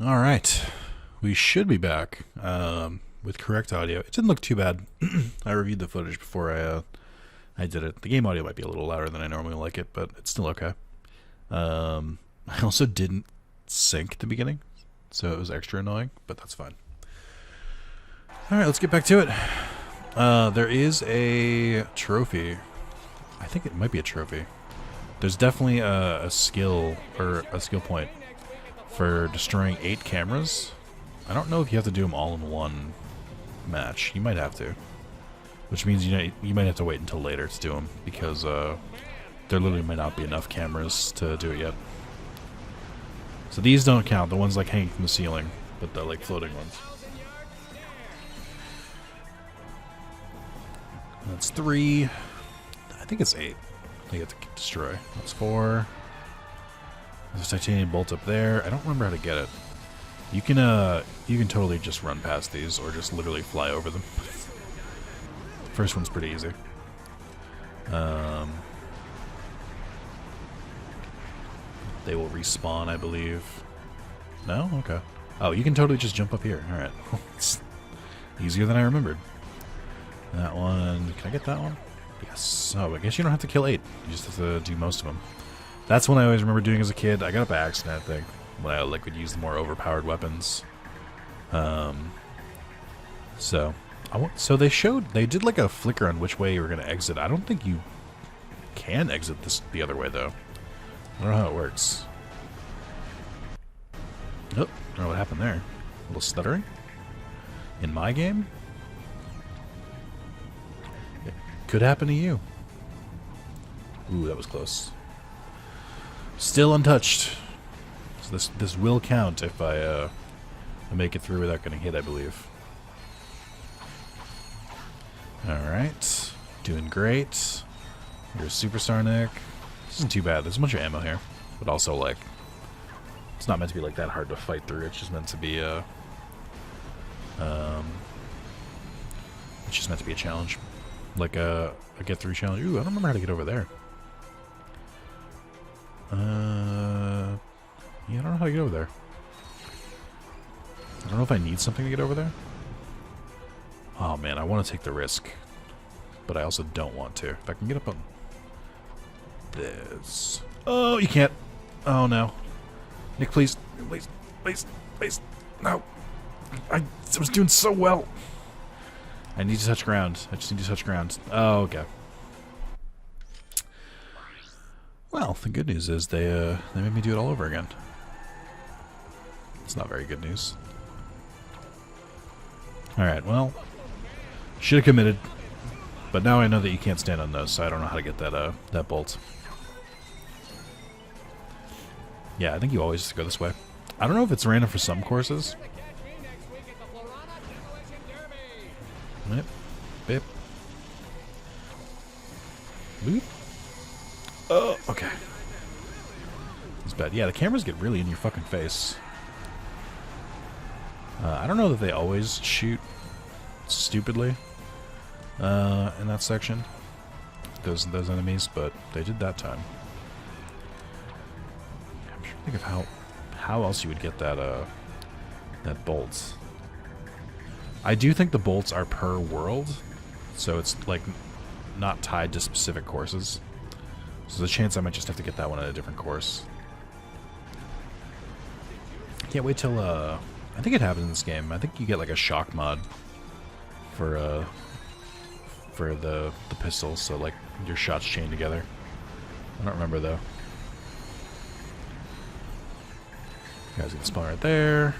Alright, we should be back with correct audio. It didn't look too bad. I reviewed the footage before I did it. The game audio might be a little louder than I normally like it, but it's still okay. I also didn't sync at the beginning, so it was extra annoying, but that's fine. Alright, let's get back to it. There is a trophy. I think it might be a trophy. There's definitely a skill, or a skill point, for destroying 8 cameras. I don't know if you have to do them all in one match. You might have to. Which means you might have to wait until later to do them, because there literally might not be enough cameras to do it yet. So these don't count, the ones like hanging from the ceiling, but the like floating ones. That's 3. I think it's 8. I think you have to destroy. That's 4. There's a titanium bolt up there. I don't remember how to get it. You can totally just run past these, or just literally fly over them. First one's pretty easy. They will respawn, I believe. No? Okay. Oh, you can totally just jump up here. Alright. It's easier than I remembered. That one. Can I get that one? Yes. Oh, I guess you don't have to kill 8. You just have to do most of them. That's one I always remember doing as a kid. I got it by accident, I think, when I would use the more overpowered weapons. So they did like a flicker on which way you were going to exit. I don't think you can exit the other way though. I don't know how it works. Oh, I don't know what happened there. A little stuttering in my game. It could happen to you. Ooh, that was close. Still untouched. So this will count if I make it through without getting hit, I believe. Alright. Doing great. You're a superstar, Nick. This isn't too bad. There's a bunch of ammo here. But also, like, it's not meant to be like that hard to fight through. It's just meant to be it's just meant to be a challenge. Like a get through challenge. Ooh, I don't remember how to get over there. Yeah, I don't know how to get over there. I don't know if I need something to get over there. Oh man, I want to take the risk. But I also don't want to. If I can get up on this. Oh, you can't. Oh no. Nick, please. Please. Please. Please. No. I was doing so well. I need to touch ground. I just need to touch ground. Oh, okay. Well, the good news is they made me do it all over again. It's not very good news. Alright, well, should have committed. But now I know that you can't stand on those, so I don't know how to get that bolt. Yeah, I think you always just go this way. I don't know if it's random for some courses. Yep. Bip. Boop. Oh, okay. It's bad. Yeah, the cameras get really in your fucking face. I don't know that they always shoot stupidly in that section. Those enemies, but they did that time. I'm trying to think of how else you would get that bolt. I do think the bolts are per world, so it's like not tied to specific courses. So there's a chance I might just have to get that one at a different course. Can't wait till I think it happens in this game. I think you get like a shock mod for the pistols, so like your shots chain together. I don't remember though. You guys get the spawn right there.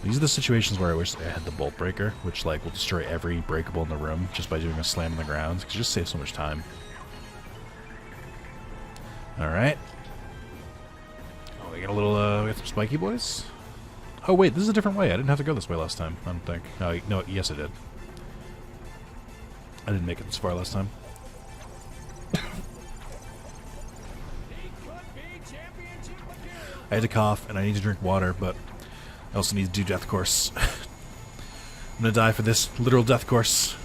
These are the situations where I wish I had the bolt breaker, which like will destroy every breakable in the room just by doing a slam on the ground, because it just saves so much time. Alright. Oh, we got a little, we got some spiky boys? Oh wait, this is a different way. I didn't have to go this way last time, I don't think. Oh, no, yes I did. I didn't make it this far last time. I had to cough, and I need to drink water, but I also need to do death course. I'm gonna die for this literal death course.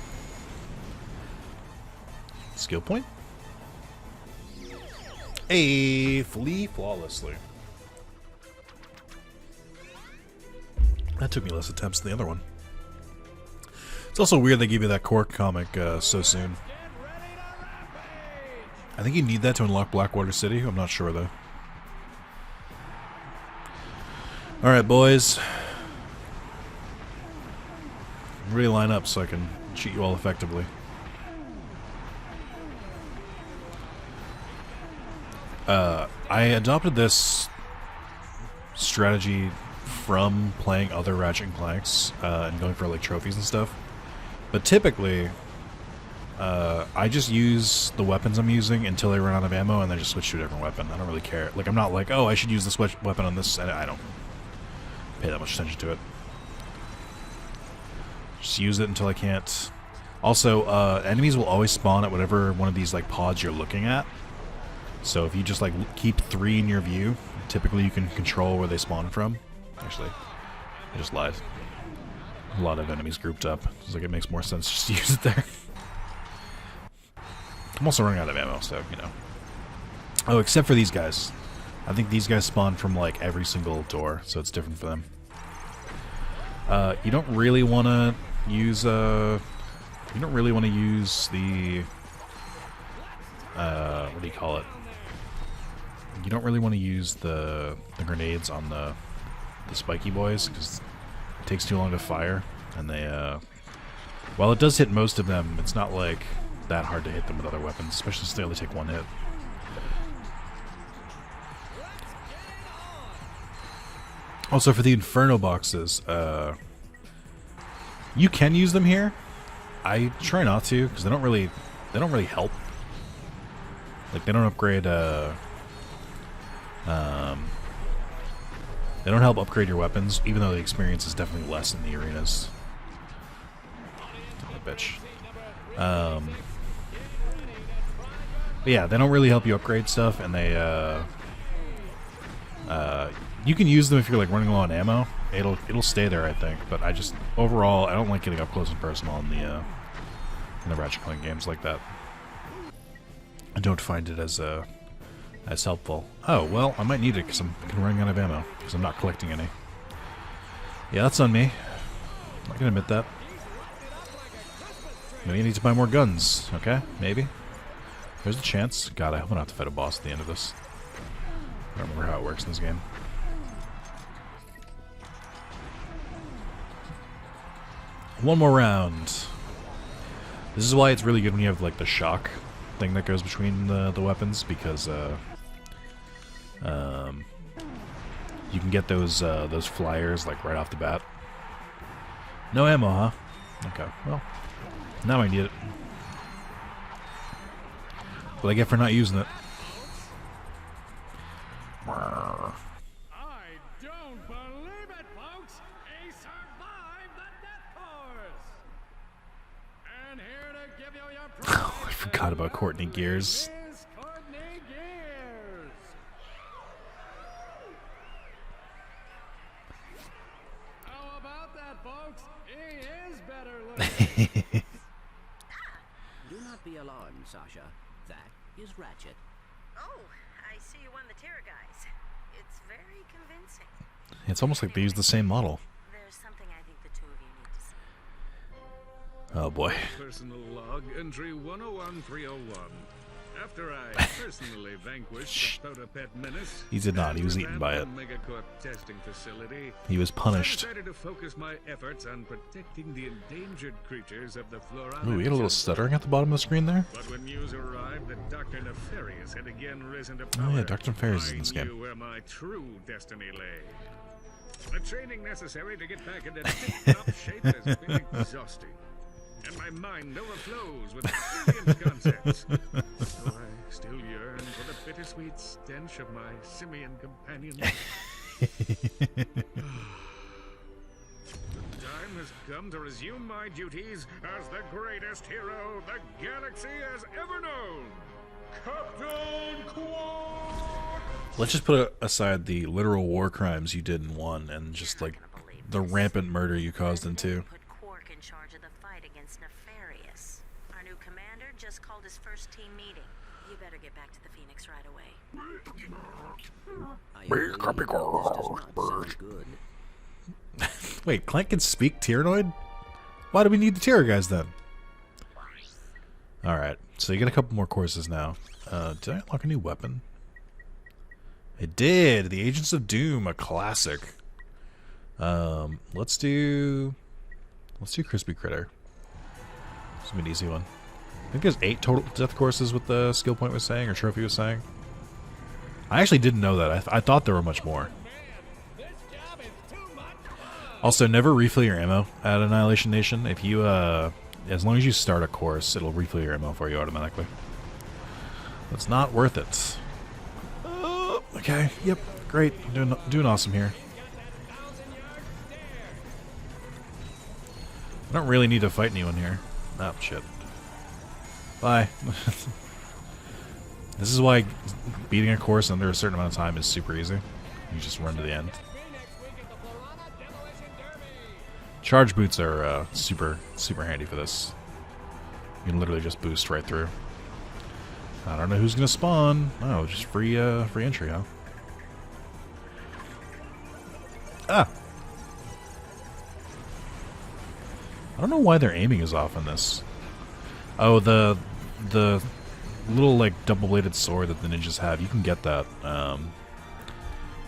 Skill point? Hey, flee flawlessly. That took me less attempts than the other one. It's also weird they gave you that core comic so soon. I think you need that to unlock Blackwater City. I'm not sure, though. Alright, boys. Really line up so I can cheat you all effectively. I adopted this strategy from playing other Ratchet and Clanks and going for like trophies and stuff. But typically, I just use the weapons I'm using until I run out of ammo and then just switch to a different weapon. I don't really care. Like, I'm not like, oh, I should use this weapon on this. I don't pay that much attention to it. Just use it until I can't. Also, enemies will always spawn at whatever one of these like pods you're looking at. So if you just like keep 3 in your view, typically you can control where they spawn from. Actually, I just lied. A lot of enemies grouped up. It's like it makes more sense just to use it there. I'm also running out of ammo, so, you know. Oh, except for these guys. I think these guys spawn from, like, every single door, so it's different for them. You don't really want to use, You don't really want to use the... what do you call it? You don't really want to use the grenades on the spiky boys, because it takes too long to fire, and they, while it does hit most of them, it's not, like, that hard to hit them with other weapons, especially since they only take 1 hit. Also, for the Inferno boxes, you can use them here. I try not to, because they don't really help. Like, they don't upgrade, they don't help upgrade your weapons, even though the experience is definitely less in the arenas. Oh, bitch. But yeah, they don't really help you upgrade stuff, and they, you can use them if you're like running low on ammo. It'll stay there, I think. But I just overall, I don't like getting up close and personal in the Ratchet Clank games like that. I don't find it as helpful. Oh well, I might need it because I'm running out of ammo because I'm not collecting any. Yeah, that's on me. I can admit that. Maybe I need to buy more guns. Okay, maybe. There's a chance. God, I hope I don't have to fight a boss at the end of this. I don't remember how it works in this game. One more round. This is why it's really good when you have like the shock thing that goes between the weapons, because you can get those flyers like right off the bat. No ammo, huh? Okay, well, now I need it. What I get for not using it. I don't believe it, folks! He survived the death course! And here to give you your Oh, I forgot about Courtney Gears. is Courtney Gears! How about that, folks? He is better looking! Do not be alarmed, Sasha. That is Ratchet. Oh, I see you won the Terror guys. It's very convincing. It's almost like they use the same model. There's something I think the two of you need to see. Oh boy. Personal log entry 101301. After I personally vanquished the Protopet menace, He did not. He was eaten by it. Megacorp testing facility. He was punished. I decided to focus my efforts on protecting the endangered creatures of the flora. Ooh, we had a little stuttering at the bottom of the screen there. But when news arrived that Dr. Nefarious had again risen to power, Oh yeah, Dr. Nefarious is in this I knew game. where my true destiny lay. The training necessary to get back into tip-top shape has been exhausting, and my mind overflows with brilliant concepts. So I still yearn for the bittersweet stench of my simian companions. The time has come to resume my duties as the greatest hero the galaxy has ever known, Captain Quark! Let's just put aside the literal war crimes you did in 1 and just like the rampant murder you caused in 2. Put Quark in charge of the fight against Nefarious. Our new commander just called his first team meeting. You better get back to the Phoenix right away. I agree. This does not sound good. Wait, Clank can speak Tyrannoid? Why do we need the Terror guys then? Alright, so you get a couple more courses now. Did I unlock a new weapon? I did! The Agents of Doom, a classic. Let's do Crispy Critter. This will be an easy one. I think there's 8 total death courses what the skill point was saying, or trophy was saying. I actually didn't know that. I thought there were much more. Also, never refill your ammo at Annihilation Nation. If you, as long as you start a course, it'll refill your ammo for you automatically. It's not worth it. Okay, yep, great. Doing awesome here. I don't really need to fight anyone here. Oh, shit. Bye. This is why beating a course under a certain amount of time is super easy. You just run to the end. Charge boots are super handy for this. You can literally just boost right through. I don't know who's gonna spawn. Oh, just free entry, huh? Ah! I don't know why their aiming is off on this. Oh, the little like double-bladed sword that the ninjas have. You can get that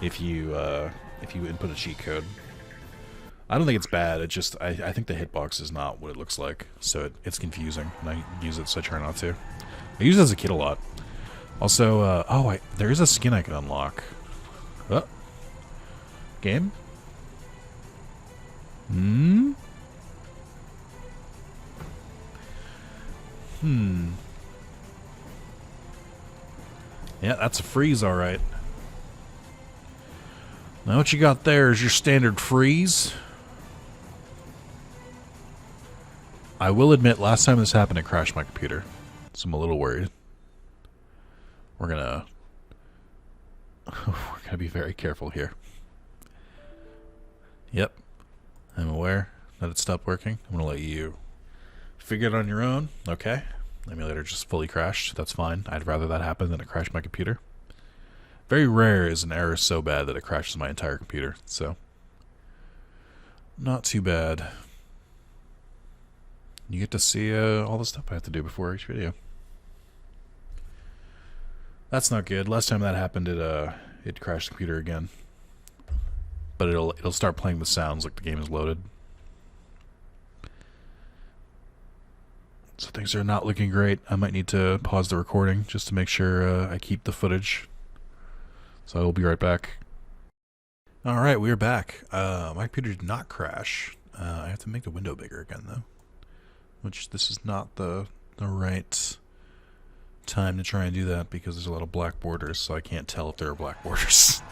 if you input a cheat code. I don't think it's bad. It just I think the hitbox is not what it looks like, so it's confusing. And I use it, so I try not to. I use it as a kid a lot. Also, there is a skin I can unlock. Oh. Game? Yeah, that's a freeze, alright. Now what you got there is your standard freeze. I will admit, last time this happened, it crashed my computer. So I'm a little worried. We're gonna be very careful here. Yep. I'm aware that it stopped working. I'm gonna let you figure it on your own. Okay. Emulator just fully crashed. That's fine. I'd rather that happen than it crashed my computer. Very rare is an error so bad that it crashes my entire computer. So, not too bad. You get to see all the stuff I have to do before each video. That's not good. Last time that happened, it crashed the computer again. But it'll start playing the sounds like the game is loaded. So things are not looking great. I might need to pause the recording just to make sure I keep the footage. So I will be right back. Alright, we are back. My computer did not crash. I have to make the window bigger again, though. Which, this is not the right time to try and do that because there's a lot of black borders, so I can't tell if there are black borders.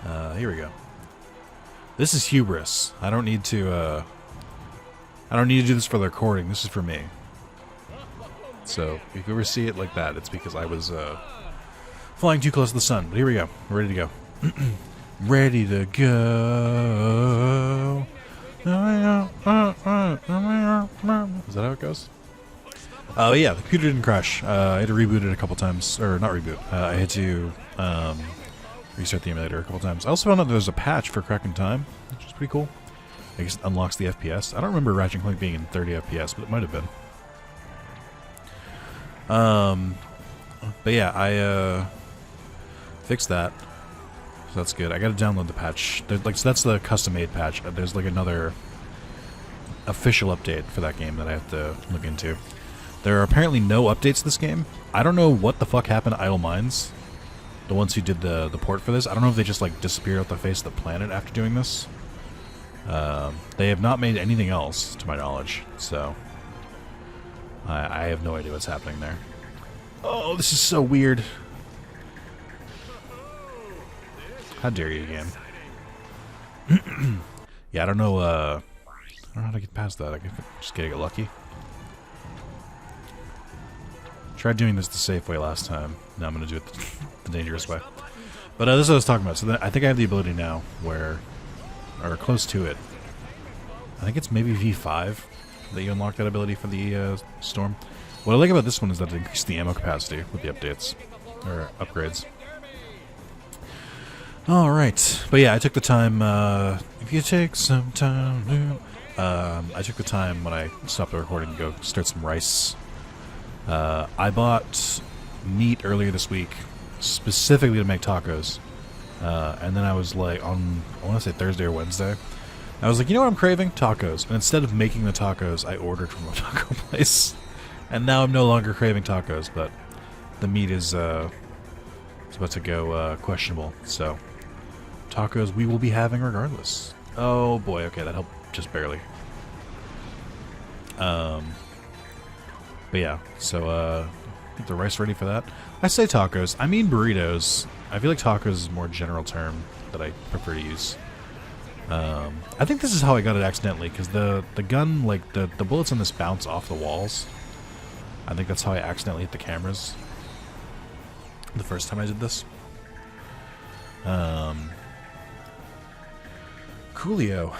Here we go. This is hubris. I don't need to do this for the recording. This is for me. So, if you ever see it like that, it's because I was flying too close to the sun. But here we go. We're ready to go. Ready to go. Is that how it goes? Oh yeah, the computer didn't crash. I had to reboot it a couple times. Or, not reboot. I had to restart the emulator a couple times. I also found out there's a patch for cracking time, which is pretty cool. I guess it unlocks the FPS. I don't remember Ratchet and Clank being in 30 FPS, but it might have been. But yeah, I fixed that. So that's good. I gotta download the patch. So that's the custom-made patch. There's like another official update for that game that I have to look into. There are apparently no updates to this game. I don't know what the fuck happened to Idle Minds, the ones who did the port for this. I don't know if they just like disappeared off the face of the planet after doing this. They have not made anything else, to my knowledge, so I have no idea what's happening there. Oh, this is so weird. How dare you, game? Yeah, I don't know how to get past that. I guess just gotta get lucky. Tried doing this the safe way last time. Now I'm gonna do it the dangerous way. But this is what I was talking about. So I think I have the ability now where, or close to it. I think it's maybe V5 that you unlock that ability for the Storm. What I like about this one is that it increases the ammo capacity with the updates, or upgrades. All right, but yeah, I took the time. If you take some time, I took the time when I stopped the recording to go start some rice. I bought meat earlier this week, specifically to make tacos. And then I was like, I want to say Thursday or Wednesday, I was like, you know what I'm craving? Tacos. And instead of making the tacos, I ordered from a taco place. And now I'm no longer craving tacos, but the meat is about to go questionable. So, tacos we will be having regardless. Oh boy, okay, that helped just barely. But yeah, so get the rice ready for that. I say tacos, I mean burritos. I feel like tacos is a more general term that I prefer to use. I think this is how I got it accidentally, because the gun, like, the bullets on this bounce off the walls. I think that's how I accidentally hit the cameras the first time I did this. Coolio.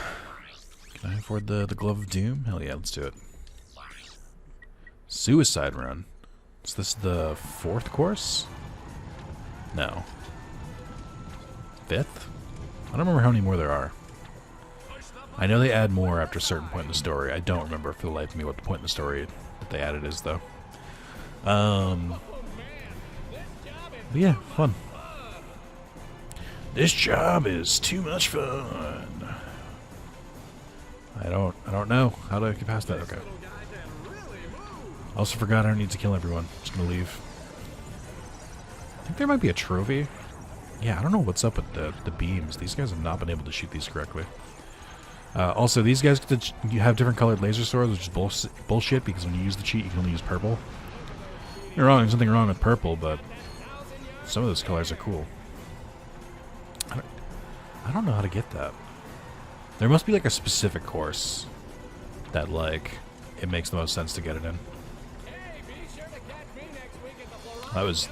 Can I afford the Glove of Doom? Hell yeah, let's do it. Suicide Run. Is this the 4th course? No. 5th? I don't remember how many more there are. I know they add more after a certain point in the story. I don't remember for the life of me what the point in the story that they added is, though. But yeah, fun. This job is too much fun. I don't know how to get past that. Okay. I also forgot I don't need to kill everyone. Just gonna leave. I think there might be a trophy. Yeah, I don't know what's up with the beams. These guys have not been able to shoot these correctly. Also, these guys you have different colored laser swords, which is bullshit, because when you use the cheat, you can only use purple. You're wrong, there's nothing wrong with purple, but some of those colors are cool. I don't know how to get that. There must be like a specific course that, like, it makes the most sense to get it in. That was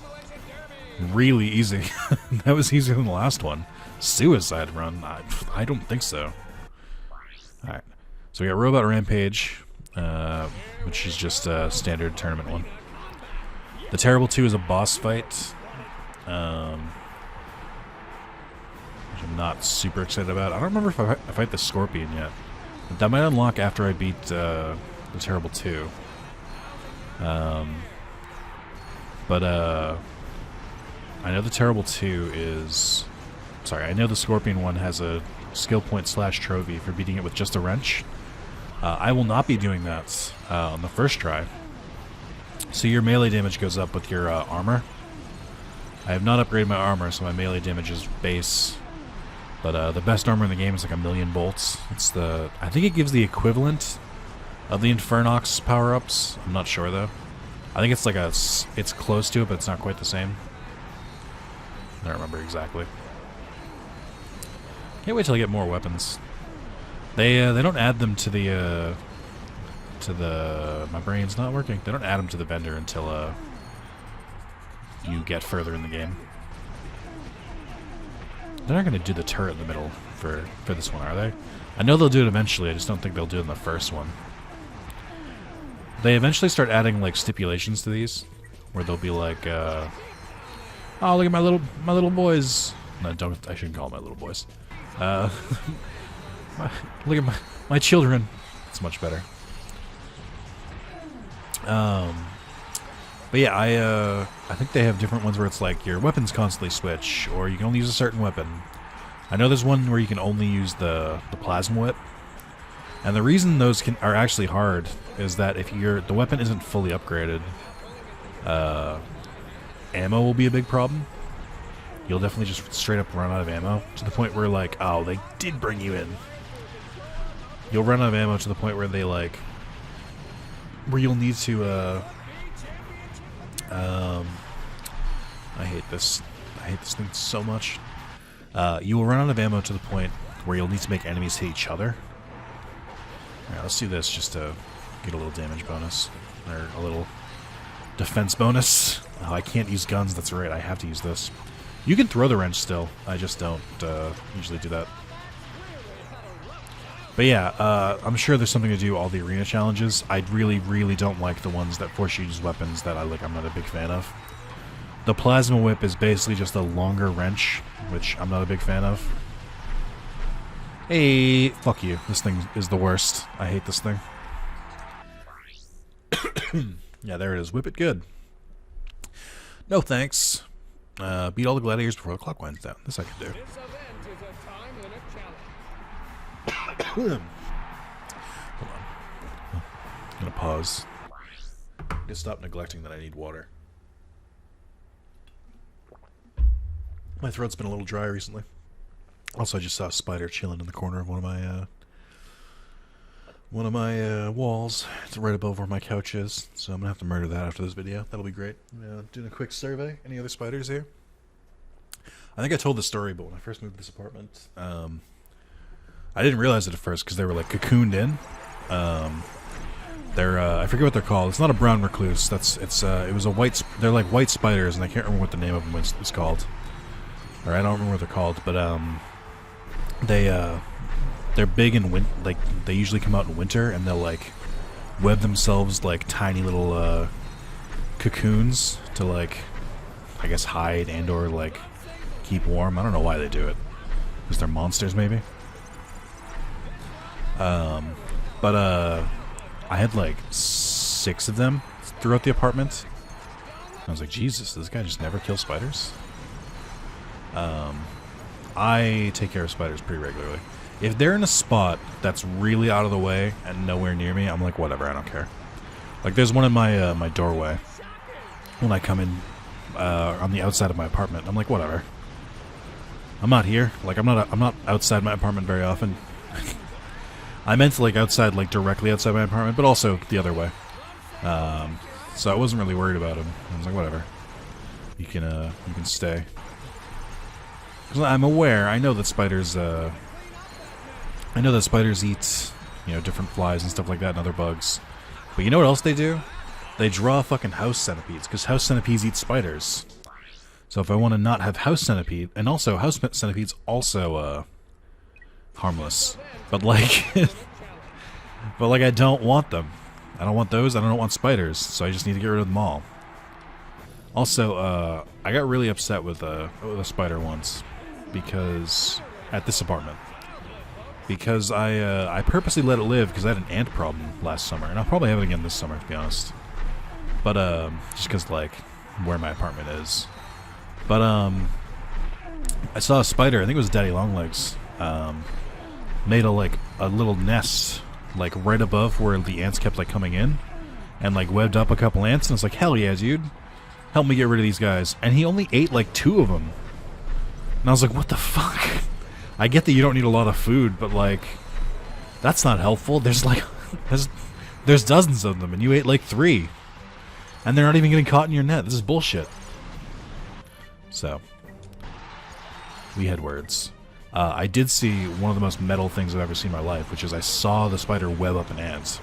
really easy. That was easier than the last one. Suicide Run? I don't think so. Alright. So we got Robot Rampage, which is just a standard tournament one. The Terrible 2 is a boss fight, which I'm not super excited about. I don't remember if I fight the Scorpion yet. But that might unlock after I beat the Terrible 2. But I know the Terrible 2 is... Sorry, I know the Scorpion one has a skill point / trophy for beating it with just a wrench. I will not be doing that on the first try. So your melee damage goes up with your armor. I have not upgraded my armor, so my melee damage is base. But the best armor in the game is like 1,000,000 bolts. It's the... I think it gives the equivalent of the Infernox power-ups. I'm not sure, though. I think it's like a... It's close to it, but it's not quite the same. I don't remember exactly. Can't wait till I get more weapons. They don't add them to the... My brain's not working. They don't add them to the vendor until you get further in the game. They're not going to do the turret in the middle for this one, are they? I know they'll do it eventually, I just don't think they'll do it in the first one. They eventually start adding, like, stipulations to these, where they'll be like, oh, look at my little boys. No, I shouldn't call them my little boys. Look at my children. It's much better. But yeah, I think they have different ones where it's like your weapons constantly switch, or you can only use a certain weapon. I know there's one where you can only use the plasma whip, and the reason those are actually hard is that if the weapon isn't fully upgraded, ammo will be a big problem. You'll definitely just straight up run out of ammo to the point where, like, oh, they did bring you in. You'll run out of ammo to the point where they, like, where you'll need to I hate this thing so much. You will run out of ammo to the point where you'll need to make enemies hit each other. Alright, let's do this just to get a little damage bonus. Or a little defense bonus. Oh, I can't use guns, that's right, I have to use this. You can throw the wrench still, I just don't usually do that. But yeah, I'm sure there's something to do all the arena challenges. I really, really don't like the ones that force you to use weapons that I'm not a big fan of. The plasma whip is basically just a longer wrench, which I'm not a big fan of. Hey, fuck you. This thing is the worst. I hate this thing. Yeah, there it is. Whip it good. No thanks. Beat all the gladiators before the clock winds down. This I can do. This event is a time limit challenge. Hold on. I'm gonna pause. Just stop neglecting that I need water. My throat's been a little dry recently. Also, I just saw a spider chilling in the corner of one of my walls. It's right above where my couch is, so I'm gonna have to murder that after this video. That'll be great. Doing a quick survey. Any other spiders here? I think I told the story, but when I first moved to this apartment, I didn't realize it at first because they were like cocooned in. They're I forget what they're called. It's not a brown recluse. It was a white. They're like white spiders, and I can't remember what the name of them was called. Or I don't remember what they're called, but they're big in like they usually come out in winter, and they'll like web themselves like tiny little cocoons to like I guess hide and or like keep warm. I don't know why they do it. Because they're monsters, maybe. But I had like 6 of them throughout the apartment. I was like, Jesus, this guy just never kills spiders. I take care of spiders pretty regularly. If they're in a spot that's really out of the way and nowhere near me, I'm like, whatever, I don't care. Like, there's one in my my doorway when I come in on the outside of my apartment. I'm like, whatever. I'm not here. Like, I'm not outside my apartment very often. I meant like outside, like directly outside my apartment, but also the other way. So I wasn't really worried about him. I was like, whatever. You can stay. I'm aware. I know that spiders. I know that spiders eat, different flies and stuff like that, and other bugs. But you know what else they do? They draw fucking house centipedes, because house centipedes eat spiders. So if I want to not have house centipede, and also house centipedes also harmless, but like, I don't want them. I don't want those. I don't want spiders. So I just need to get rid of them all. Also, I got really upset with a spider once. Because at this apartment, because I purposely let it live because I had an ant problem last summer, and I'll probably have it again this summer, to be honest. But just because like where my apartment is. But I saw a spider. I think it was Daddy Longlegs. Made a little nest like right above where the ants kept like coming in, and like webbed up a couple ants. And I was like, hell yeah, dude, help me get rid of these guys. And he only ate like 2 of them. And I was like, what the fuck? I get that you don't need a lot of food, but like, that's not helpful. There's like, there's dozens of them, and you ate like 3. And they're not even getting caught in your net. This is bullshit. So, we had words. I did see one of the most metal things I've ever seen in my life, which is I saw the spider web up an ant.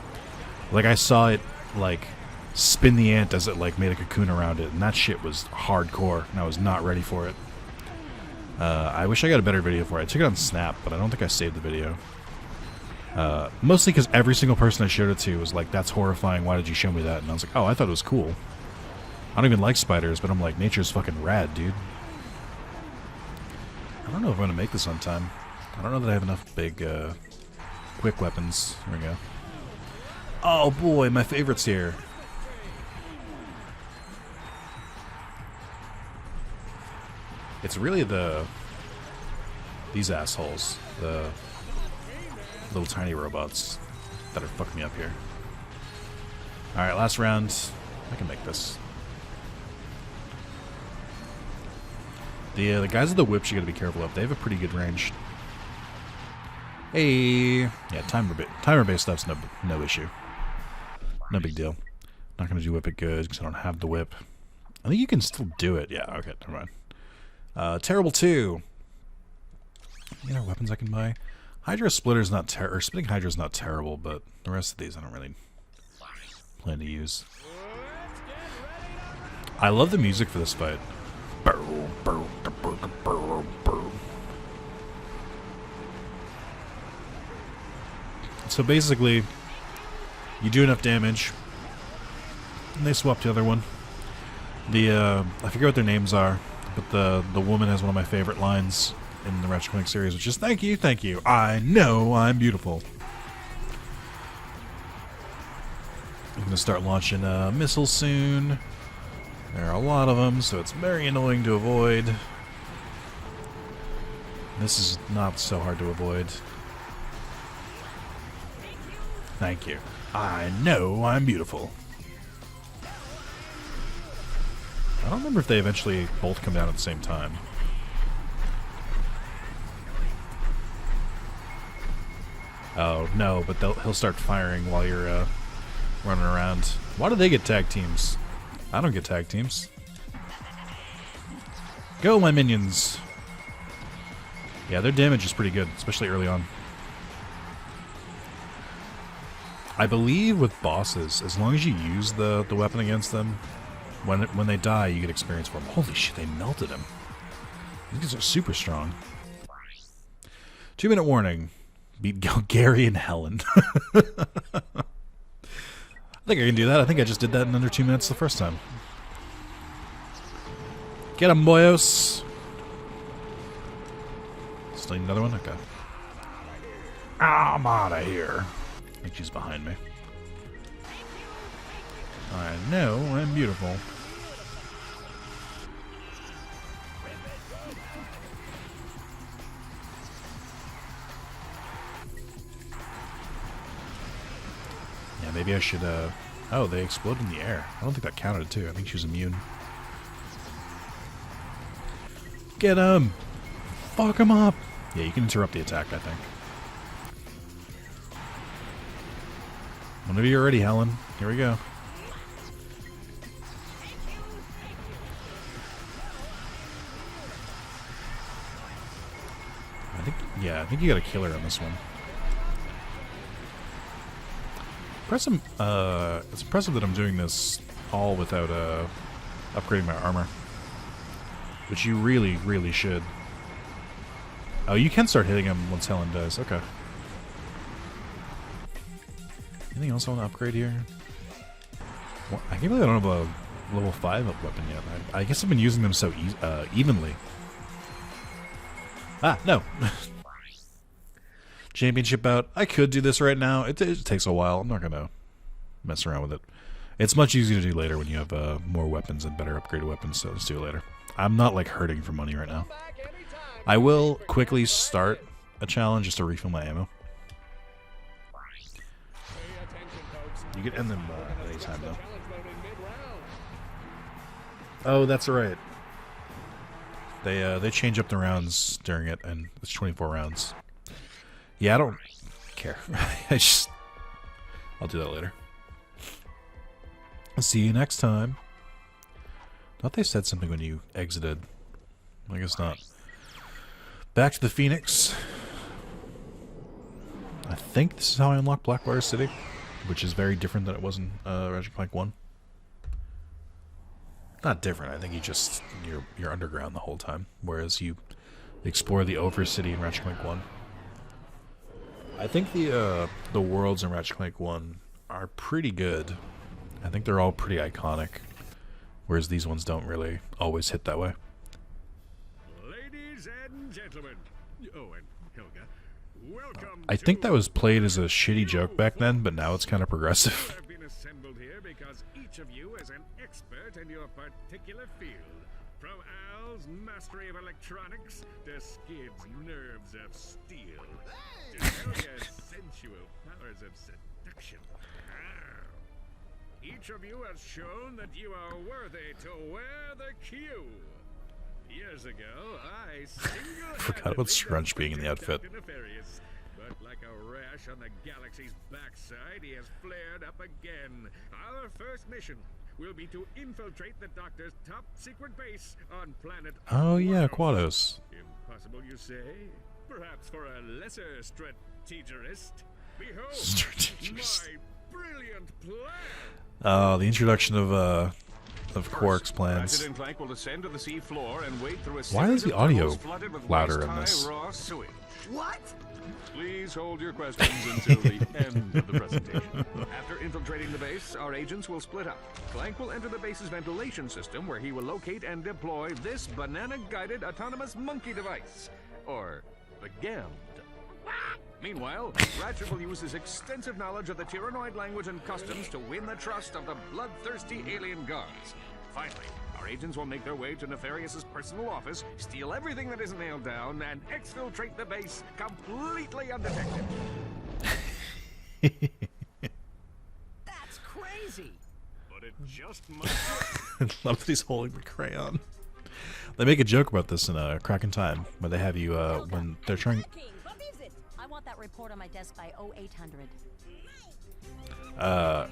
Like, I saw it, like, spin the ant as it, like, made a cocoon around it, and that shit was hardcore, and I was not ready for it. I wish I got a better video for it. I took it on Snap, but I don't think I saved the video. Mostly because every single person I showed it to was like, that's horrifying, why did you show me that? And I was like, oh, I thought it was cool. I don't even like spiders, but I'm like, nature's fucking rad, dude. I don't know if I'm going to make this on time. I don't know that I have enough big, quick weapons. Here we go. Oh boy, my favorite's here. It's really these assholes, the little tiny robots that are fucking me up here. Alright, last round. I can make this. The guys with the whips you gotta be careful of. They have a pretty good range. Hey! Yeah, timer-based stuff's no issue. No big deal. Not gonna do whip it good because I don't have the whip. I think you can still do it. Yeah, okay, never mind. Terrible 2. Any other weapons I can buy? Hydra Splitter's not Spitting Hydra's not terrible, but the rest of these I don't really plan to use. I love the music for this fight. So basically, you do enough damage, and they swap the other one. I forget what their names are, but the woman has one of my favorite lines in the Ratchet Clank series, which is thank you, I know I'm beautiful. I'm gonna start launching missiles soon. There are a lot of them, so it's very annoying to avoid. This is not so hard to avoid. Thank you. I know I'm beautiful. I don't remember if they eventually both come down at the same time. Oh, no, but he'll start firing while you're running around. Why do they get tag teams? I don't get tag teams. Go, my minions! Yeah, their damage is pretty good, especially early on. I believe with bosses, as long as you use the weapon against them, when they die, you get experience for them. Holy shit, they melted him. These guys are super strong. 2-minute warning. Beat Gary and Helen. I think I can do that. I think I just did that in under 2 minutes the first time. Get him, boyos. Still need another one? Okay. I'm out of here. I think she's behind me. I know I'm beautiful. Yeah, maybe I should, oh, they explode in the air. I don't think that counted, too. I think she was immune. Get him! Fuck him up! Yeah, you can interrupt the attack, I think. Whenever you're ready, Helen. Here we go. I think you gotta kill her on this one. It's impressive that I'm doing this all without upgrading my armor. Which you really, really should. Oh, you can start hitting him once Helen does. Okay. Anything else I want to upgrade here? Well, I can't believe I don't have a level 5 weapon yet. I guess I've been using them so evenly. Ah, no. Championship bout. I could do this right now. It takes a while. I'm not going to mess around with it. It's much easier to do later when you have more weapons and better upgraded weapons, so let's do it later. I'm not, like, hurting for money right now. I will quickly start a challenge just to refill my ammo. You can end them at any time, though. Oh, that's right. They change up the rounds during it, and it's 24 rounds. Yeah, I don't care. I'll do that later. I'll see you next time. Thought they said something when you exited. I guess not. Back to the Phoenix. I think this is how I unlock Blackwater City, which is very different than it was in Ratchet Clank 1. Not different. I think you're underground the whole time, whereas you explore the Overcity in Ratchet Clank 1. I think the worlds in Ratchet Clank 1 are pretty good. I think they're all pretty iconic, whereas these ones don't really always hit that way. Ladies and gentlemen, oh, and Helga, welcome. I think that was played as a shitty joke back then, but now it's kind of progressive. I've been assembled here because each of you is an expert in your particular field. From Al's mastery of electronics to Skid's nerves of steel. To Helga's sensual powers of seduction. Each of you has shown that you are worthy to wear the Q. Years ago, I forgot about Scrunch being in the outfit. But like a rash on the galaxy's backside, he has flared up again. Our first mission will be to infiltrate the Doctor's top secret base on planet Oh yeah, Quados. Impossible, you say? Perhaps for a lesser strategist. Behold, Strategist. my brilliant plan. The introduction of of Quark's plans. Ratchet and Clank will descend to the sea floor and wade through a Why is series the of audio tunnels flooded with louder in waist-high this? raw sewage. What? Please hold your questions until the end of the presentation. After infiltrating the base, our agents will split up. Clank will enter the base's ventilation system, where he will locate and deploy this banana-guided autonomous monkey device, or the GAMD. Meanwhile, Ratchet will use his extensive knowledge of the Tyrannoid language and customs to win the trust of the bloodthirsty alien guards. Finally, our agents will make their way to Nefarious's personal office, steal everything that isn't nailed down, and exfiltrate the base completely undetected. That's crazy. But it just might. I love that he's holding the crayon. They make a joke about this in Crack in Time, where they have you when they're trying. I want that report on my desk by 0800.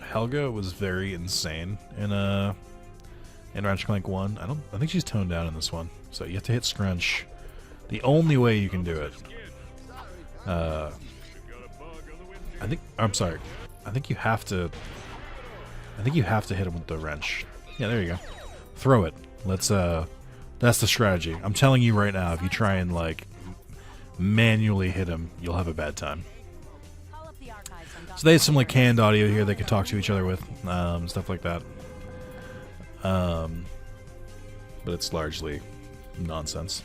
Helga was very insane in Ratchet Clank 1. I think she's toned down in this one. So you have to hit scrunch. The only way you can do it. I'm sorry. I think you have to hit him with the wrench. Yeah, there you go. Throw it. That's the strategy. I'm telling you right now, if you try and like manually hit him, you'll have a bad time. So they have some like canned audio here they can talk to each other with, stuff like that. But it's largely nonsense.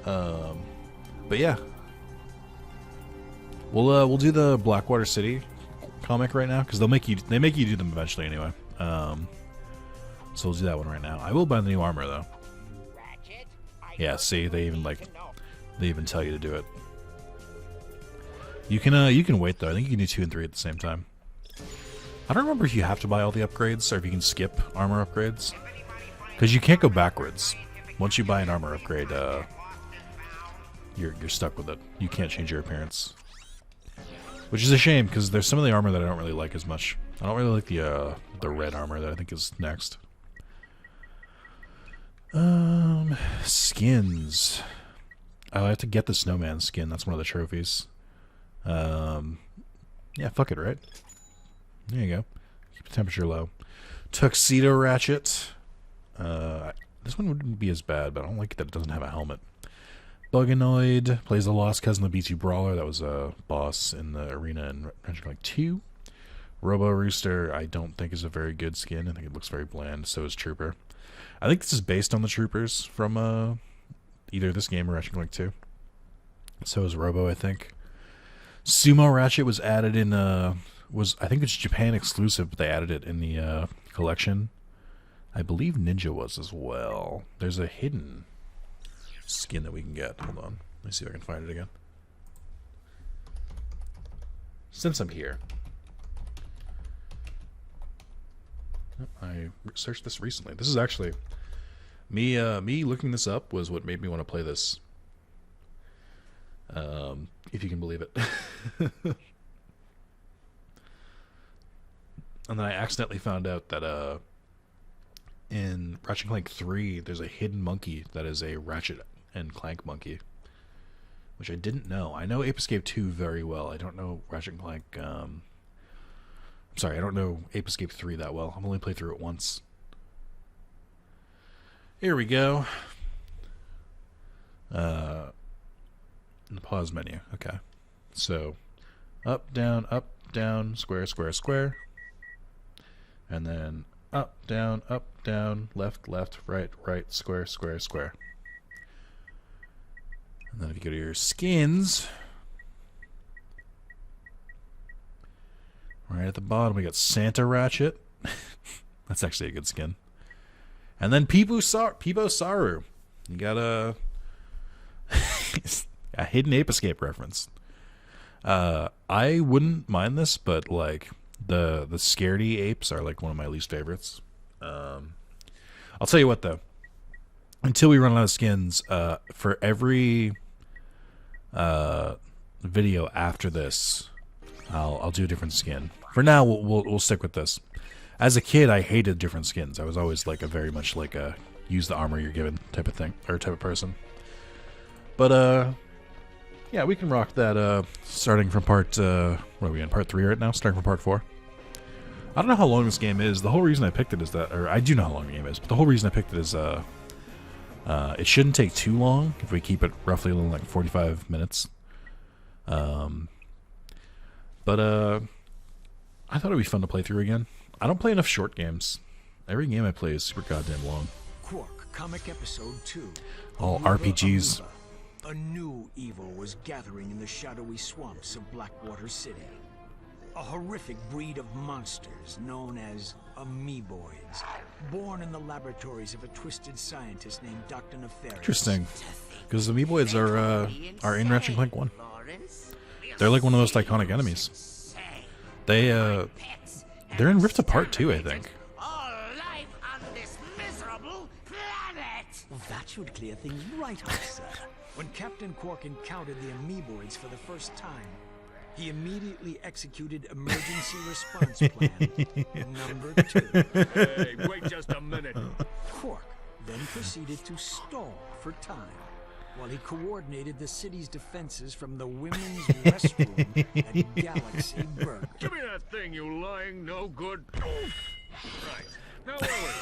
But yeah, we'll do the Blackwater City comic right now because they make you do them eventually anyway. So we'll do that one right now. I will buy the new armor though. Yeah, see, they even tell you to do it. You can wait though. I think you can do 2 and 3 at the same time. I don't remember if you have to buy all the upgrades or if you can skip armor upgrades. Because you can't go backwards. Once you buy an armor upgrade, you're stuck with it. You can't change your appearance. Which is a shame because there's some of the armor that I don't really like as much. I don't really like the red armor that I think is next. Skins. Oh, I have to get the snowman skin. That's one of the trophies. Yeah, fuck it, right? There you go. Keep the temperature low. Tuxedo Ratchet. This one wouldn't be as bad, but I don't like that it doesn't have a helmet. Buganoid plays the lost cousin of the B2 Brawler. That was a boss in the arena in Ratchet Clank 2. Robo Rooster, I don't think is a very good skin. I think it looks very bland. So is Trooper. I think this is based on the Troopers from either this game or Ratchet Clank 2. So is Robo, I think. Sumo Ratchet was added in I think it's Japan exclusive, but they added it in the collection. I believe Ninja was as well. There's a hidden skin that we can get. Hold on. Let me see if I can find it again. Since I'm here. I searched this recently. This is actually me looking this up was what made me want to play this. If you can believe it. And then I accidentally found out that in Ratchet Clank 3 there's a hidden monkey that is a Ratchet and Clank monkey, which I didn't know. I know Ape Escape 2 very well. I don't know Ratchet and Clank I'm sorry, I don't know Ape Escape 3 that well. I've only played through it once. Here we go. In the pause menu. Okay. So, up, down, square, square, square. And then up, down, left, left, right, right, square, square, square. And then if you go to your skins, right at the bottom we got Santa Ratchet. That's actually a good skin. And then Peebo Saru. You got a hidden Ape Escape reference. I wouldn't mind this, but like the scaredy apes are like one of my least favorites. I'll tell you what though. Until we run out of skins, for every video after this, I'll do a different skin. For now, we'll stick with this. As a kid, I hated different skins. I was always like a very much like a use the armor you're given type of thing or type of person. But yeah, we can rock that. Starting from part what are we in? Part 3 right now. Starting from part 4. I don't know how long this game is. The whole reason I picked it is that, or I do know how long the game is, but the whole reason I picked it is it shouldn't take too long if we keep it roughly like 45 minutes. But I thought it'd be fun to play through again. I don't play enough short games. Every game I play is super goddamn long. Quark, comic episode 2. All River RPGs. Amoeba. A new evil was gathering in the shadowy swamps of Blackwater City. A horrific breed of monsters known as amoeboids, born in the laboratories of a twisted scientist named Dr. Nefarious. Interesting, because the amoeboids are in Ratchet and Clank 1. They're like one of the most iconic enemies. They're in Rift Apart too, I think. All life on this miserable planet. Well, that should clear things right up, sir. When Captain Quark encountered the amoeboids for the first time, he immediately executed emergency response plan number 2. Hey, wait just a minute. Quark then proceeded to stall for time while he coordinated the city's defenses from the women's restroom at Galaxy Burger. Give me that thing, you lying, no good. Right. Now, where were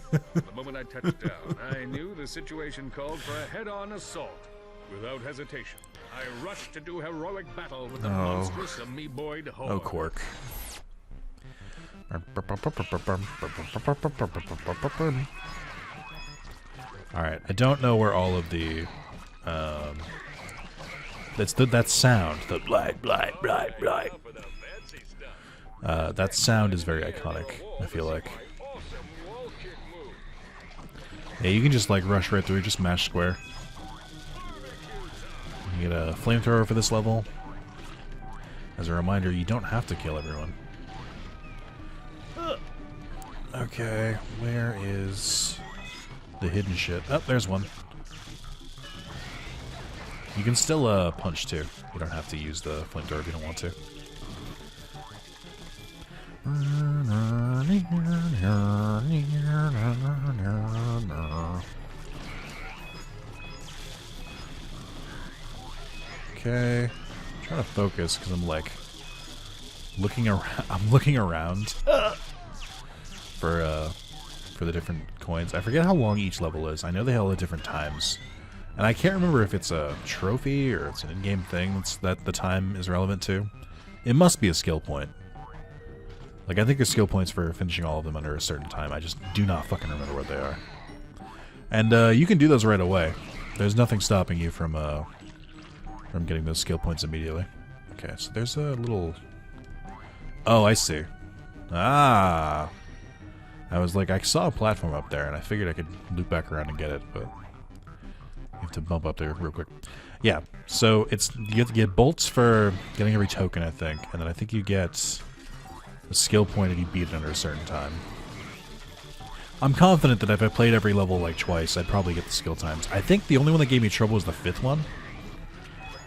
you? The moment I touched down, I knew the situation called for a head-on assault. Without hesitation, I rushed to do heroic battle with the monstrous amoeboid horde. Oh, Quark. Alright, I don't know where all of the... that sound. The blight. That sound is very iconic, I feel like. Yeah, you can just like rush right through, just mash square. You get a flamethrower for this level. As a reminder, you don't have to kill everyone. Okay, where is the hidden shit? Oh, there's one. You can still punch too. You don't have to use the flamethrower if you don't want to. Okay, I'm trying to focus because I'm like looking around. I'm looking around for the different coins. I forget how long each level is. I know they all at different times, and I can't remember if it's a trophy or it's an in-game thing that the time is relevant to. It must be a skill point. Like, I think there's skill points for finishing all of them under a certain time. I just do not fucking remember what they are. And you can do those right away. There's nothing stopping you from getting those skill points immediately. Okay, so there's a little... Oh, I see. Ah! I was like, I saw a platform up there, and I figured I could loop back around and get it, but... You have to bump up there real quick. Yeah, so it's... You get to get bolts for getting every token, I think. And then I think you get... a skill point if you beat it under a certain time. I'm confident that if I played every level like twice, I'd probably get the skill times. I think the only one that gave me trouble was the 5th one.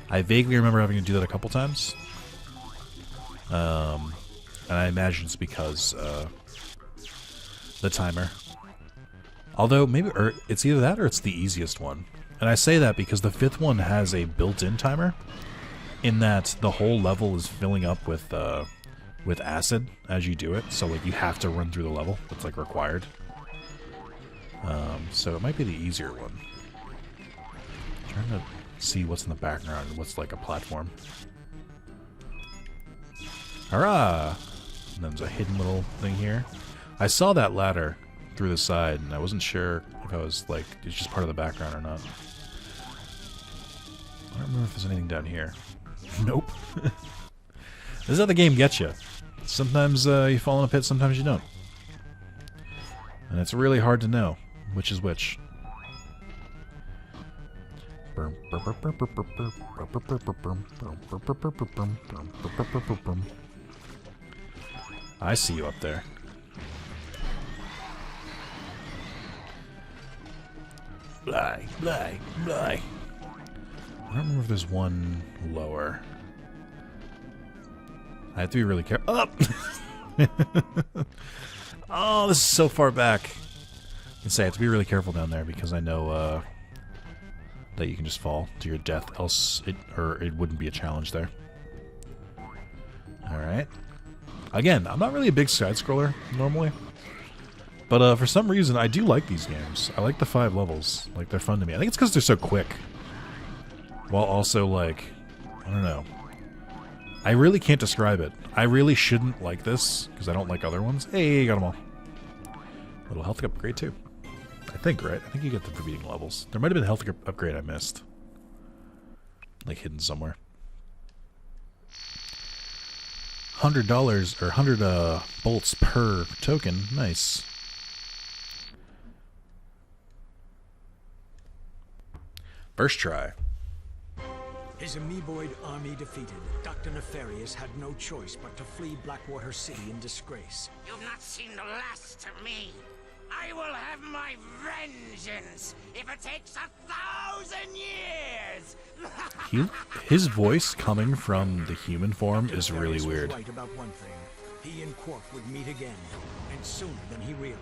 I vaguely remember having to do that a couple times. And I imagine it's because the timer. Although, maybe it's either that or it's the easiest one. And I say that because the 5th one has a built-in timer, in that the whole level is filling up with acid as you do it, so like you have to run through the level. It's like required. So it might be the easier one. I'm trying to see what's in the background and what's like a platform. Hurrah! And then there's a hidden little thing here. I saw that ladder through the side, and I wasn't sure if I was like, it's just part of the background or not. I don't remember if there's anything down here. Nope. This is how the game gets you. Sometimes you fall in a pit, sometimes you don't. And it's really hard to know which is which. I see you up there. Bly. I don't remember if there's one lower. I have to be really careful. Up! Oh, this is so far back. I have to be really careful down there because I know that you can just fall to your death, else it wouldn't be a challenge there. Alright. Again, I'm not really a big side-scroller normally. But for some reason, I do like these games. I like the 5 levels. Like, they're fun to me. I think it's because they're so quick. While also, like, I don't know. I really can't describe it. I really shouldn't like this, because I don't like other ones. Hey, got them all. Little health upgrade, too. I think, right? I think you get them for beating levels. There might have been a health upgrade I missed. Like, hidden somewhere. $100, or 100 bolts per token. Nice. First try. His amoeboid army defeated, Dr. Nefarious had no choice but to flee Blackwater City in disgrace. You've not seen the last of me. I will have my vengeance if it takes 1,000 years. His voice coming from the human form is really weird. Was right about one thing. He and Quark would meet again, and sooner than he realized.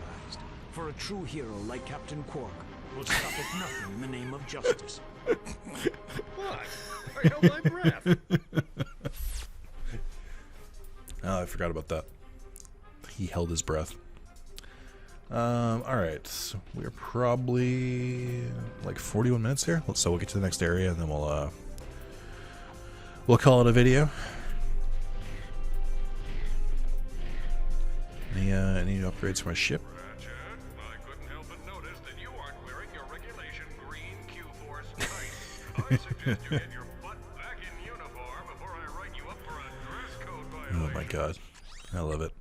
For a true hero like Captain Quark will stop at nothing in the name of justice. What? I held my breath. Oh, I forgot about that. He held his breath. Alright. So we're probably like 41 minutes here. So we'll get to the next area and then we'll call it a video. Any upgrades for my ship? Ratchet, I couldn't help but notice that you aren't wearing your regulation green Q-Force tights. I suggest you get your butt back in uniform before I write you up for a dress code violation. Oh my god. I love it.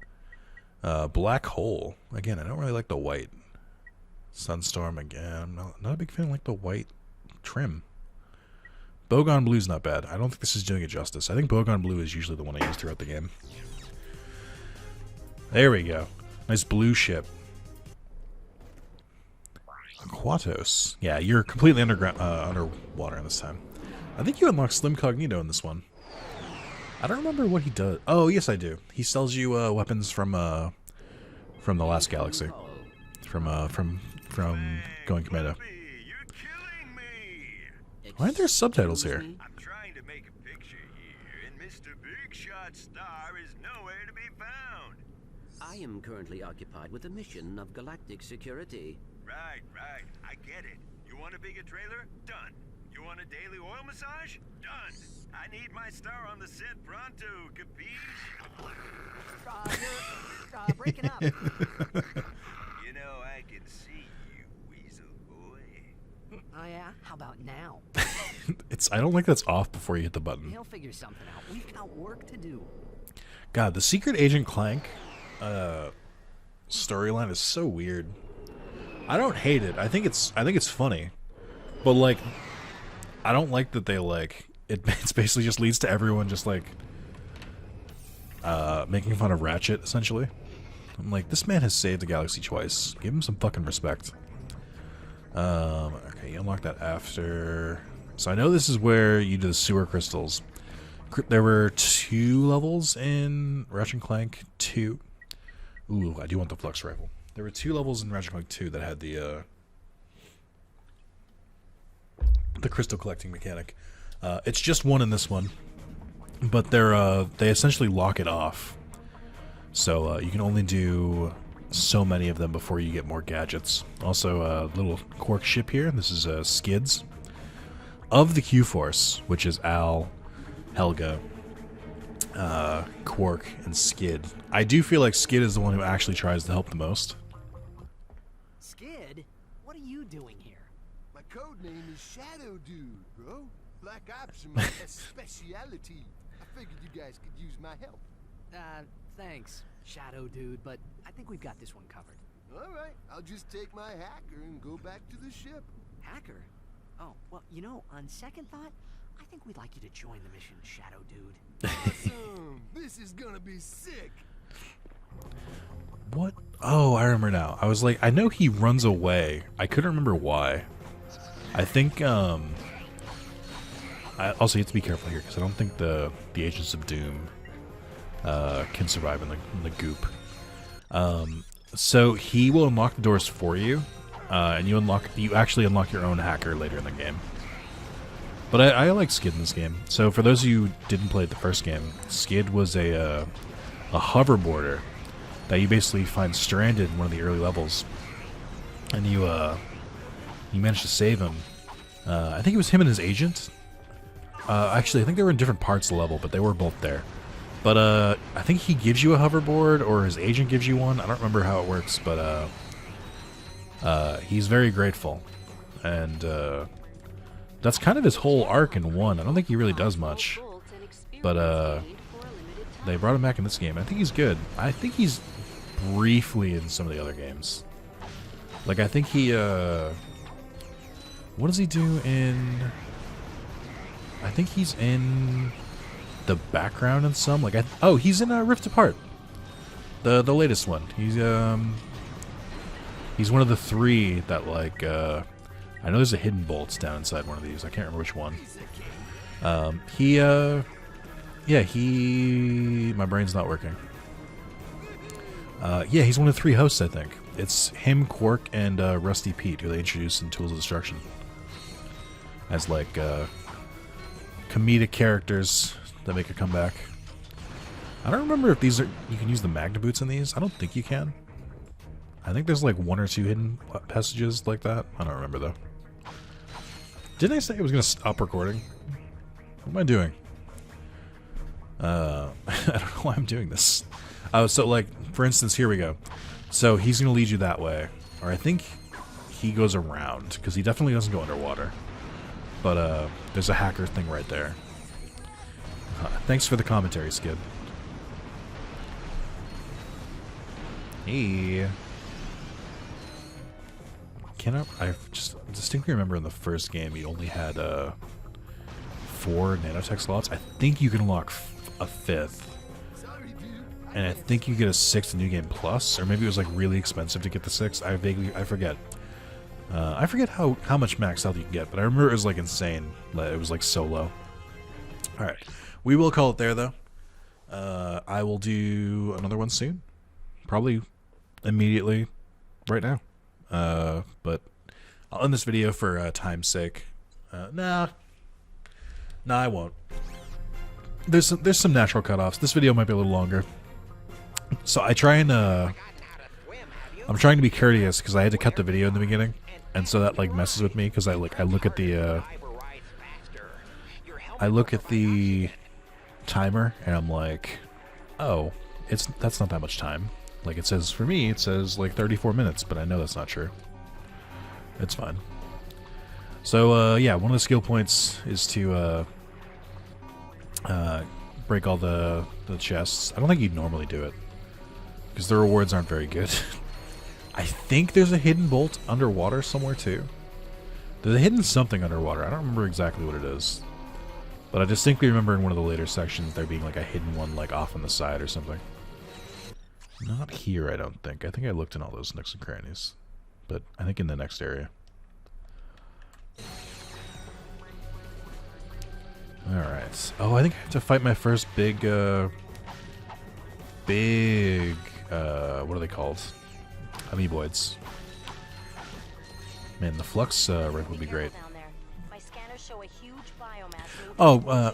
Black hole. Again, I don't really like the white. Sunstorm again. Not a big fan of like the white trim. Bogon Blue's not bad. I don't think this is doing it justice. I think Bogon Blue is usually the one I use throughout the game. There we go. Nice blue ship. Aquatos. Yeah, you're completely underwater this time. I think you unlock Slim Cognito in this one. I don't remember what he does. Oh, yes, I do. He sells you weapons from the last galaxy, from Going Commando. You're killing me. Why aren't there subtitles here? I'm trying to make a picture here, and Mr. Big Shot Star is nowhere to be found. I am currently occupied with a mission of galactic security. Right. I get it. You want a bigger trailer? Done. You want a daily oil massage? Done. I need my star on the set pronto, capiche? You're breaking up. You know, I can see you, weasel boy. Oh yeah? How about now? I don't like that's off before you hit the button. He'll figure something out. We've got work to do. God, the Secret Agent Clank storyline is so weird. I don't hate it. I think it's funny. But like I don't like that they like it's basically just leads to everyone just like making fun of Ratchet essentially. I'm like, this man has saved the galaxy twice. Give him some fucking respect. Okay, you unlock that after. So I know this is where you do the sewer crystals. There were 2 levels in Ratchet & Clank 2. Ooh, I do want the flux rifle. There were 2 levels in Ratchet & Clank 2 that had the crystal collecting mechanic. It's just 1 in this one, but they essentially lock it off. So you can only do so many of them before you get more gadgets. Also, a little Quark ship here. This is Skids of the Q-Force, which is Al, Helga, Quark, and Skid. I do feel like Skid is the one who actually tries to help the most. Skid? What are you doing here? My code name is Shadow Dude, bro. Black Ops are my speciality. I figured you guys could use my help. Thanks, Shadow Dude, but I think we've got this one covered. All right, I'll just take my hacker and go back to the ship. Hacker? Oh, well, you know, on second thought, I think we'd like you to join the mission, Shadow Dude. Awesome! This is gonna be sick! What? Oh, I remember now. I was like, I know he runs away. I couldn't remember why. I think, also, you have to be careful here, because I don't think the Agents of Doom can survive in the goop. So he will unlock the doors for you, and you actually unlock your own hacker later in the game. But I like Skid in this game. So for those of you who didn't play the first game, Skid was a a hoverboarder that you basically find stranded in one of the early levels, and you managed to save him. I think it was him and his agent. Actually, I think they were in different parts of the level, but they were both there. But I think he gives you a hoverboard, or his agent gives you one. I don't remember how it works, but he's very grateful. And that's kind of his whole arc in one. I don't think he really does much. But they brought him back in this game. I think he's good. I think he's briefly in some of the other games. Like, I think he... what does he do in... I think he's in the background in some. Like, oh, he's in Rift Apart. The latest one. He's one of the 3 that, like... I know there's a hidden bolt down inside one of these. I can't remember which one. Yeah, my brain's not working. Yeah, he's one of the 3 hosts, I think. It's him, Quark, and Rusty Pete, who they introduced in Tools of Destruction. As, like, comedic characters that make a comeback. I don't remember if you can use the Magna Boots in these. I don't think you can. I think there's, like, 1 or 2 hidden passages like that. I don't remember, though. Didn't I say I was going to stop recording? What am I doing? I don't know why I'm doing this. Oh, so, like, for instance, here we go. So he's going to lead you that way. Or I think he goes around, because he definitely doesn't go underwater. But there's a hacker thing right there. Thanks for the commentary, Skid. Hey. I just distinctly remember in the first game you only had 4 nanotech slots. I think you can unlock a 5th. And I think you get a 6th New Game Plus, or maybe it was like really expensive to get the 6th. I forget. I forget how much max health you can get, but I remember it was like insane. It was like so low. Alright. We will call it there, though. I will do another one soon. Probably immediately right now. But I'll end this video for time's sake. Nah, I won't. There's some natural cutoffs. This video might be a little longer. So I try and I'm trying to be courteous because I had to cut the video in the beginning, and so that like messes with me because I look at the timer and I'm like, oh, that's not that much time. Like it says for me, it says like 34 minutes, but I know that's not true. It's fine. So yeah, one of the skill points is to break all the chests. I don't think you'd normally do it because the rewards aren't very good. I think there's a hidden bolt underwater somewhere too. There's a hidden something underwater. I don't remember exactly what it is, but I distinctly remember in one of the later sections there being like a hidden one like off on the side or something. Not here, I don't think. I think I looked in all those nooks and crannies, but I think in the next area. Alright. Oh, I think I have to fight my first big, what are they called? Amoeboids. Man, the flux rig would be great. Oh,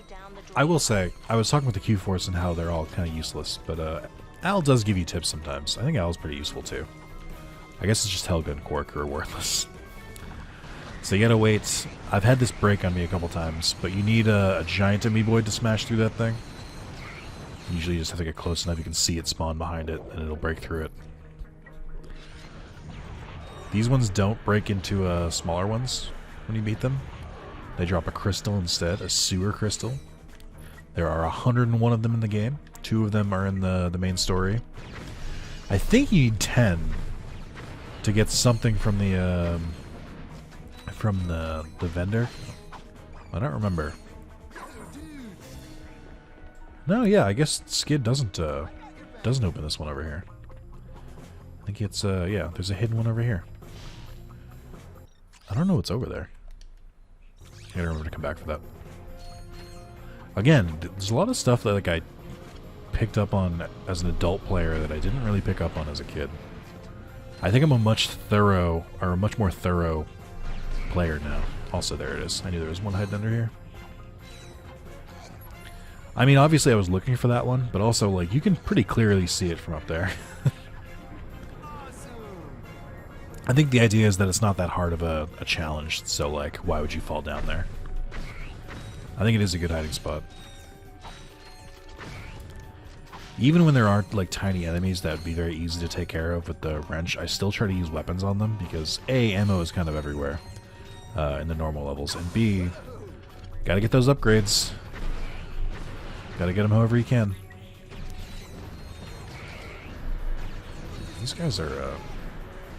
I will say, I was talking with the Q-Force and how they're all kind of useless, but Al does give you tips sometimes. I think Al's pretty useful too. I guess it's just Helga and Quark who are worthless. So you gotta wait. I've had this break on me a couple times, but you need a giant amoeboid to smash through that thing. Usually you just have to get close enough you can see it spawn behind it, and it'll break through it. These ones don't break into smaller ones when you beat them. They drop a crystal instead, a sewer crystal. There are 101 of them in the game. 2 of them are in the main story. I think you need 10 to get something from the vendor. I don't remember. No, yeah, I guess Skid doesn't open this one over here. I think it's yeah, there's a hidden one over here. I don't know what's over there. I gotta remember to come back for that. Again, there's a lot of stuff that like I picked up on as an adult player that I didn't really pick up on as a kid. I think I'm a much more thorough player now. Also, there it is. I knew there was one hidden under here. I mean, obviously I was looking for that one, but also, like, you can pretty clearly see it from up there. I think the idea is that it's not that hard of a challenge, so, like, why would you fall down there? I think it is a good hiding spot. Even when there aren't, like, tiny enemies that would be very easy to take care of with the wrench, I still try to use weapons on them, because A, ammo is kind of everywhere in the normal levels, and B, gotta get those upgrades. Gotta get them however you can. These guys are,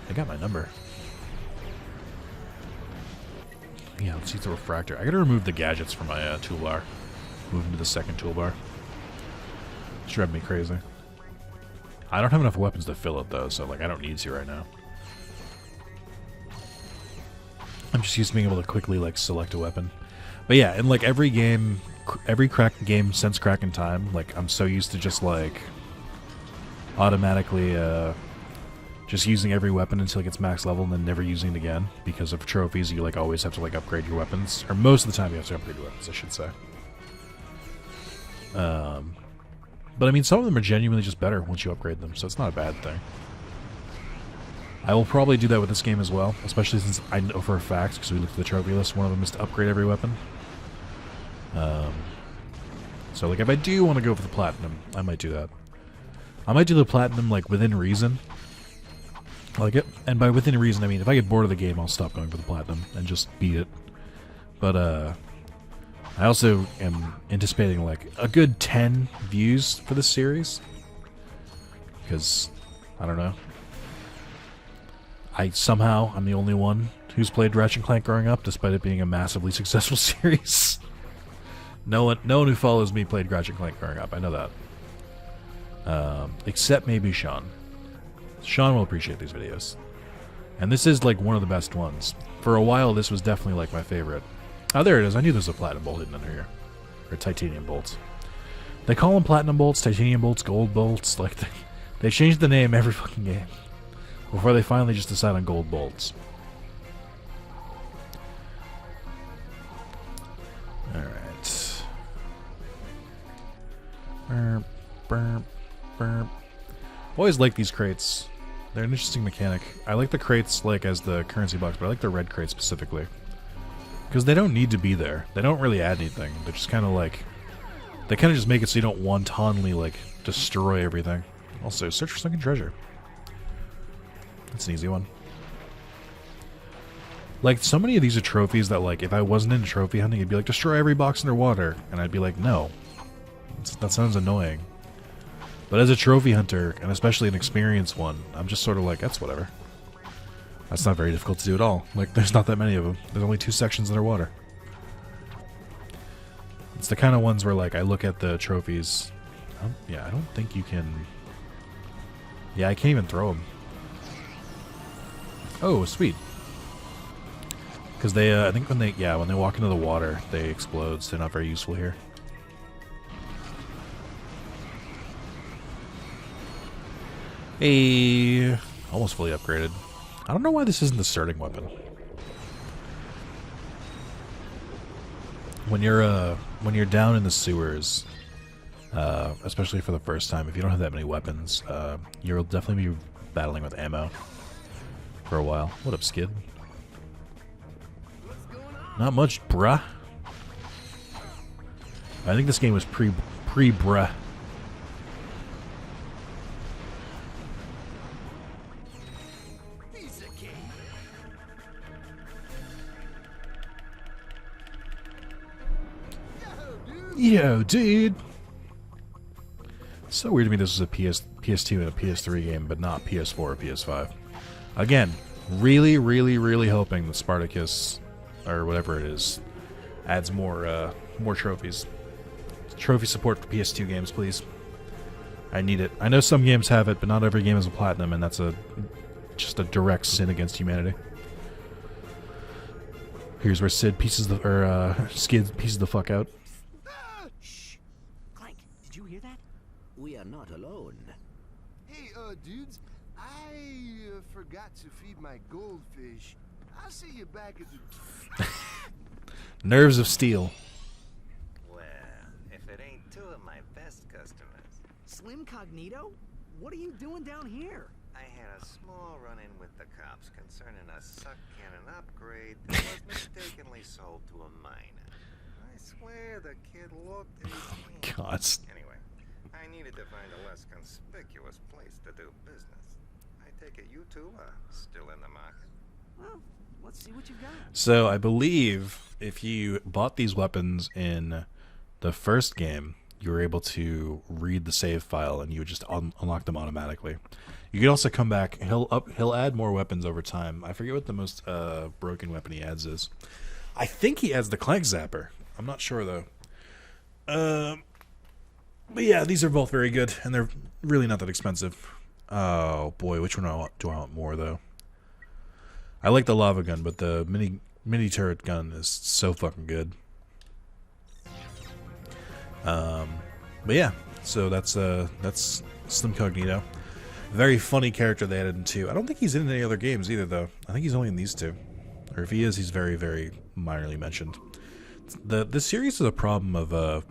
they got my number. Yeah, let's use the refractor. I gotta remove the gadgets from my toolbar. Move them to the second toolbar. It's driving me crazy. I don't have enough weapons to fill it, though, so, like, I don't need to right now. I'm just used to being able to quickly, like, select a weapon. But yeah, in, like, every game... Every Kraken game since Kraken time, like, I'm so used to just, like, automatically, just using every weapon until it gets max level and then never using it again. Because of trophies, you, like, always have to, like, upgrade your weapons. Or most of the time you have to upgrade your weapons, I should say. But, I mean, some of them are genuinely just better once you upgrade them, so it's not a bad thing. I will probably do that with this game as well, especially since I know for a fact, because we looked at the trophy list, one of them is to upgrade every weapon. So, like, if I do want to go for the platinum, I might do that. I might do the platinum, like, within reason. Like, and by within reason, I mean, if I get bored of the game, I'll stop going for the platinum and just beat it. But, I also am anticipating, like, a good 10 views for this series. Because, I don't know. I'm the only one who's played Ratchet & Clank growing up, despite it being a massively successful series. No one who follows me played Ratchet & Clank growing up. I know that. Except maybe Sean. Sean will appreciate these videos. And this is, like, one of the best ones. For a while, this was definitely, like, my favorite. Oh, there it is. I knew there was a platinum bolt hidden under here. Or titanium bolts. They call them platinum bolts, titanium bolts, gold bolts. Like, they change the name every fucking game. Before they finally just decide on gold bolts. Alright. Always like these crates. They're an interesting mechanic. I like the crates, like, as the currency box, but I like the red crate specifically. Because they don't need to be there. They don't really add anything. They're just kind of like... They kind of just make it so you don't wantonly, like, destroy everything. Also, search for sunken treasure. That's an easy one. Like, so many of these are trophies that, like, if I wasn't into trophy hunting, it'd be like, destroy every box underwater. And I'd be like, no. That sounds annoying. But as a trophy hunter, and especially an experienced one, I'm just sort of like, that's whatever. That's not very difficult to do at all. Like, there's not that many of them. There's only 2 sections underwater. It's the kind of ones where, like, I look at the trophies. I don't think you can... Yeah, I can't even throw them. Oh, sweet. Because they, I think when they walk into the water, they explode, so they're not very useful here. Hey, almost fully upgraded. I don't know why this isn't the starting weapon. When you're down in the sewers, especially for the first time, if you don't have that many weapons, you'll definitely be battling with ammo for a while. What up, Skid? Not much, bruh. I think this game was pre-bruh. Yo, dude! So weird to me this was a PS2 and a PS3 game, but not PS4 or PS5. Again, really, really, really hoping that Spartacus, or whatever it is, adds more trophies. Trophy support for PS2 games, please. I need it. I know some games have it, but not every game is a platinum, and that's just a direct sin against humanity. Here's where Skid pieces the fuck out. Shh. Clank, did you hear that? We are not alone. Hey, dudes, I forgot to feed my goldfish. I'll see you back at the... Nerves of steel. Well, if it ain't two of my best customers. Slim Cognito? What are you doing down here? I had a small run-in with the cops concerning a suck cannon upgrade that was mistakenly sold to a miner. I swear the kid looked 18. God. Anyway, I needed to find a less conspicuous place to do business. I take it you two are still in the market. Well, let's see what you've got. So I believe if you bought these weapons in the first game, you were able to read the save file and you would just unlock them automatically. You could also come back. He'll add more weapons over time. I forget what the most broken weapon he adds is. I think he adds the Clank Zapper. I'm not sure though. But yeah, these are both very good and they're really not that expensive. Oh boy, which one do I want more though? I like the lava gun, but the mini turret gun is so fucking good. But yeah, so that's Slim Cognito. Very funny character they added in 2. I don't think he's in any other games either, though. I think he's only in these 2. Or if he is, he's very, very minorly mentioned. The series is a problem of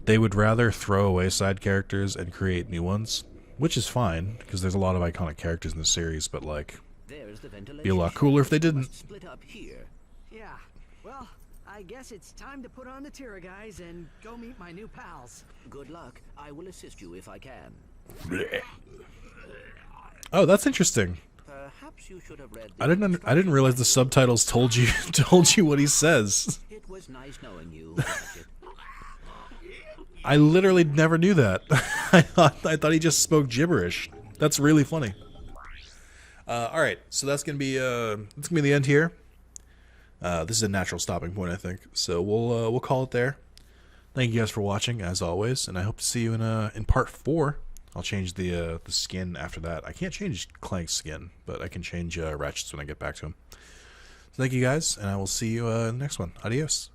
they would rather throw away side characters and create new ones, which is fine because there's a lot of iconic characters in the series. But like, it'd be a lot cooler if they didn't. Split up here. Yeah. Well, I guess it's time to put on the Tira guys and go meet my new pals. Good luck. I will assist you if I can. Oh, that's interesting. Perhaps you should have read. I didn't realize the subtitles told you what he says. It was nice knowing you, Ratchet. I literally never knew that. I thought he just spoke gibberish. That's really funny. All right, so that's gonna be the end here. This is a natural stopping point, I think. So we'll call it there. Thank you guys for watching, as always, and I hope to see you in part 4. I'll change the skin after that. I can't change Clank's skin, but I can change Ratchet's when I get back to him. So thank you guys, and I will see you in the next one. Adios.